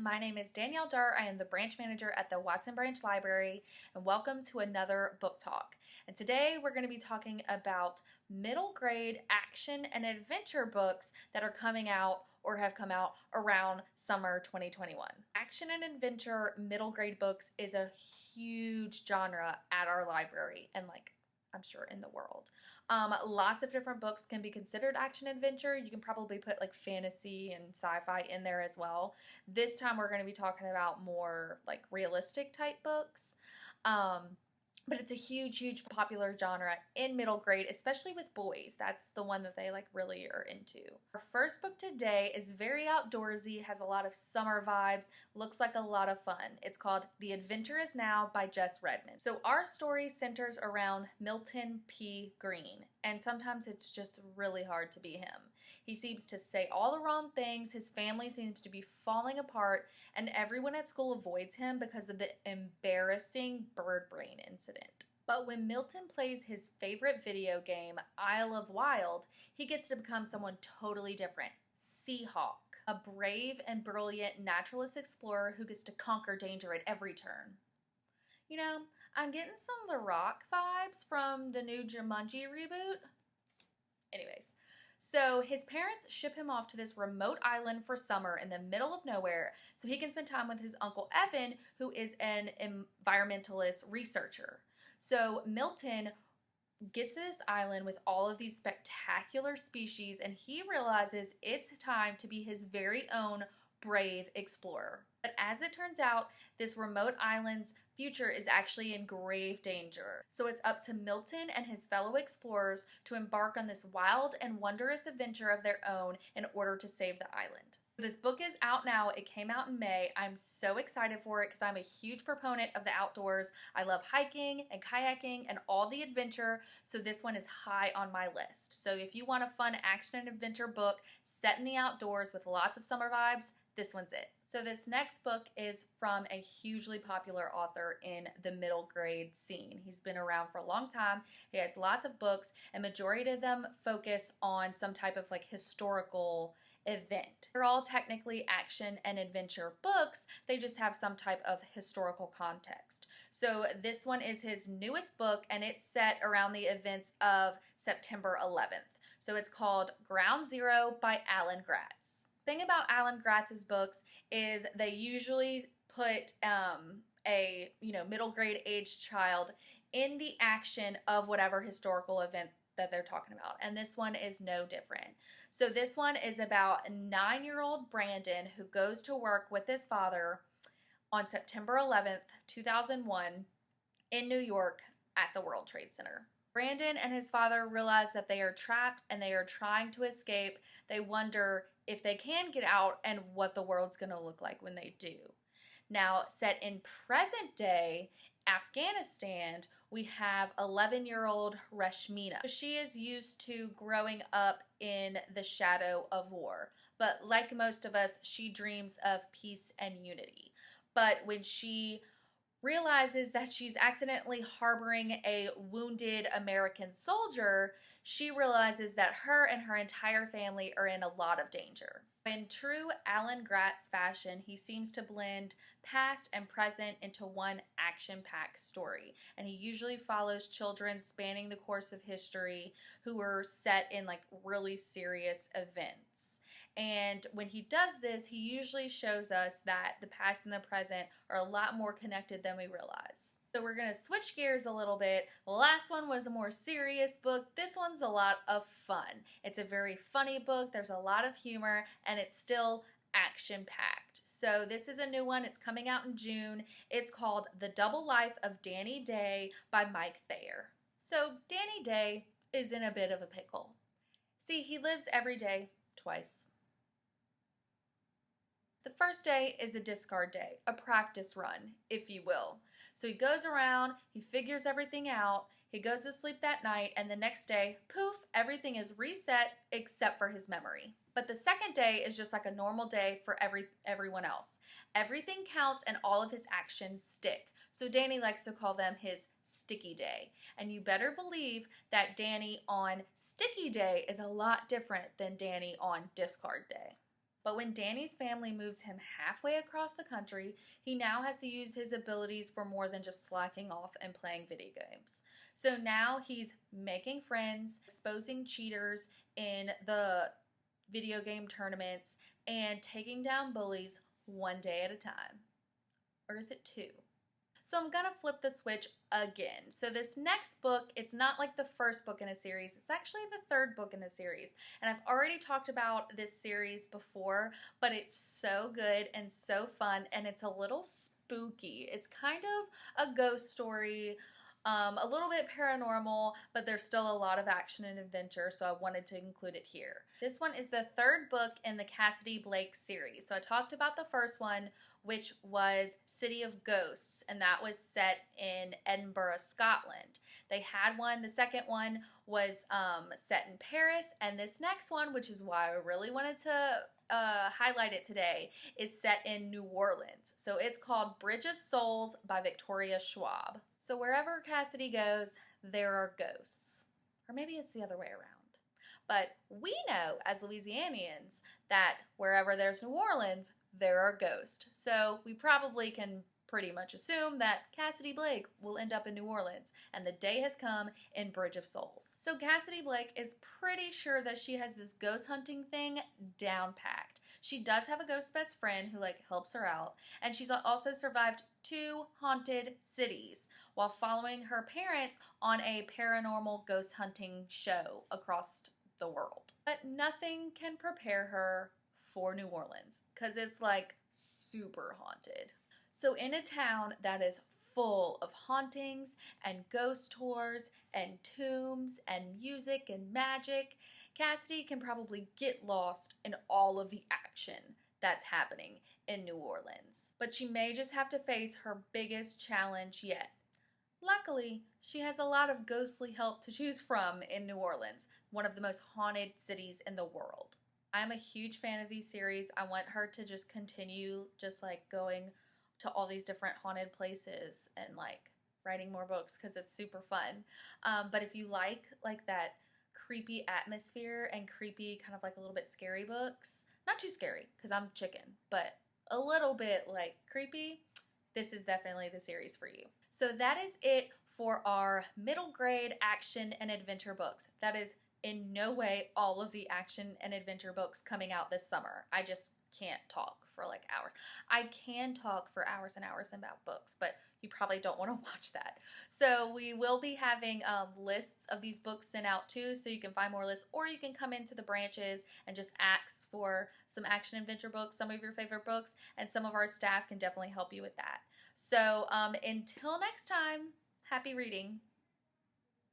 My name is Danielle. I am the branch manager at the Watson Branch Library, and welcome to another book talk. And today we're going to be talking about middle grade action and adventure books that are coming out or have come out around summer 2021. Action and adventure middle grade books is a huge genre at our library and I'm sure in the world. Lots of different books can be considered action adventure. You can probably put like fantasy and sci-fi in there as well. This time we're going to be talking about more like realistic type books. But it's a huge popular genre in middle grade, especially with boys. That's the one that they really are into. Our first book today is very outdoorsy, has a lot of summer vibes, looks like a lot of fun. It's called The Adventure Is Now by Jess Redmond. So our story centers around Milton P. Green, and sometimes it's just really hard to be him. He seems to say all the wrong things, his family seems to be falling apart, and everyone at school avoids him because of the embarrassing bird brain incident. But when Milton plays his favorite video game, Isle of Wild, he gets to become someone totally different. Seahawk, a brave and brilliant naturalist explorer who gets to conquer danger at every turn. You know, I'm getting some of the Rock vibes from the new Jumanji reboot. Anyways. So his parents ship him off to this remote island for summer in the middle of nowhere so he can spend time with his Uncle Evan, who is an environmentalist researcher. So Milton gets to this island with all of these spectacular species, and he realizes it's time to be his very own brave explorer. But as it turns out, this remote island's future is actually in grave danger. So it's up to Milton and his fellow explorers to embark on this wild and wondrous adventure of their own in order to save the island. This book is out now. It came out in May. I'm so excited for it because I'm a huge proponent of the outdoors. I love hiking and kayaking and all the adventure, so this one is high on my list. So if you want a fun action and adventure book set in the outdoors with lots of summer vibes, this one's it. So this next book is from a hugely popular author in the middle grade scene. He's been around for a long time. He has lots of books, and majority of them focus on some type of historical event. They're all technically action and adventure books. They just have some type of historical context. So this one is his newest book, and it's set around the events of September 11th. So it's called Ground Zero by Gratz. Thing about Gratz's books is they usually put a middle grade age child in the action of whatever historical event that they're talking about, and this one is no different. So this one is about 9-year-old Brandon who goes to work with his father on September 11th, 2001 in New York at the World Trade Center. Brandon and his father realize that they are trapped and they are trying to escape. They wonder if they can get out and what the world's going to look like when they do. Now, set in present day Afghanistan, we have 11-year-old Rashmina. She is used to growing up in the shadow of war, but like most of us, she dreams of peace and unity. But when she realizes that she's accidentally harboring a wounded American soldier, she realizes that her and her entire family are in a lot of danger. In true Gratz fashion, he seems to blend past and present into one action-packed story. And he usually follows children spanning the course of history who were set in really serious events. And when he does this, he usually shows us that the past and the present are a lot more connected than we realize. So we're going to switch gears a little bit. The last one was a more serious book. This one's a lot of fun. It's a very funny book. There's a lot of humor, and it's still action-packed. So this is a new one. It's coming out in June. It's called The Double Life of Danny Day by Mike Thayer. So Danny Day is in a bit of a pickle. See, he lives every day twice. The first day is a discard day, a practice run, if you will. So he goes around, he figures everything out, he goes to sleep that night, and the next day, poof, everything is reset except for his memory. But the second day is just like a normal day for everyone else. Everything counts and all of his actions stick. So Danny likes to call them his sticky day. And you better believe that Danny on sticky day is a lot different than Danny on discard day. But when Danny's family moves him halfway across the country, he now has to use his abilities for more than just slacking off and playing video games. So now he's making friends, exposing cheaters in the video game tournaments, and taking down bullies one day at a time. Or is it two? So I'm going to flip the switch again. So this next book, it's not like the first book in a series. It's actually the third book in a series. And I've already talked about this series before, but it's so good and so fun, and it's a little spooky. It's kind of a ghost story, a little bit paranormal, but there's still a lot of action and adventure, so I wanted to include it here. This one is the third book in the Cassidy Blake series. So I talked about the first one, which was City of Ghosts, and that was set in Edinburgh, Scotland. They had one, the second one was set in Paris, and this next one, which is why I really wanted to highlight it today, is set in New Orleans. So it's called Bridge of Souls by Victoria Schwab. So wherever Cassidy goes, there are ghosts. Or maybe it's the other way around. But we know as Louisianians that wherever there's New Orleans, there are ghosts. So we probably can pretty much assume that Cassidy Blake will end up in New Orleans, and the day has come in Bridge of Souls. So Cassidy Blake is pretty sure that she has this ghost hunting thing down packed. She does have a ghost best friend who helps her out, and she's also survived 2 haunted cities while following her parents on a paranormal ghost hunting show across the world. But nothing can prepare her for New Orleans because it's super haunted. So in a town that is full of hauntings and ghost tours and tombs and music and magic, Cassidy can probably get lost in all of the action that's happening in New Orleans. But she may just have to face her biggest challenge yet. Luckily, she has a lot of ghostly help to choose from in New Orleans, one of the most haunted cities in the world. I'm a huge fan of these series. I want her to just continue going to all these different haunted places and writing more books because it's super fun. But if you like that creepy atmosphere and creepy kind of a little bit scary books, not too scary because I'm chicken, but a little bit creepy, this is definitely the series for you. So that is it for our middle grade action and adventure books. That is in no way all of the action and adventure books coming out this summer. I just can't talk for hours. I can talk for hours and hours about books, but you probably don't want to watch that. So we will be having lists of these books sent out too, so you can find more lists, or you can come into the branches and just ask for some action adventure books, some of your favorite books, and some of our staff can definitely help you with that. So until next time, happy reading.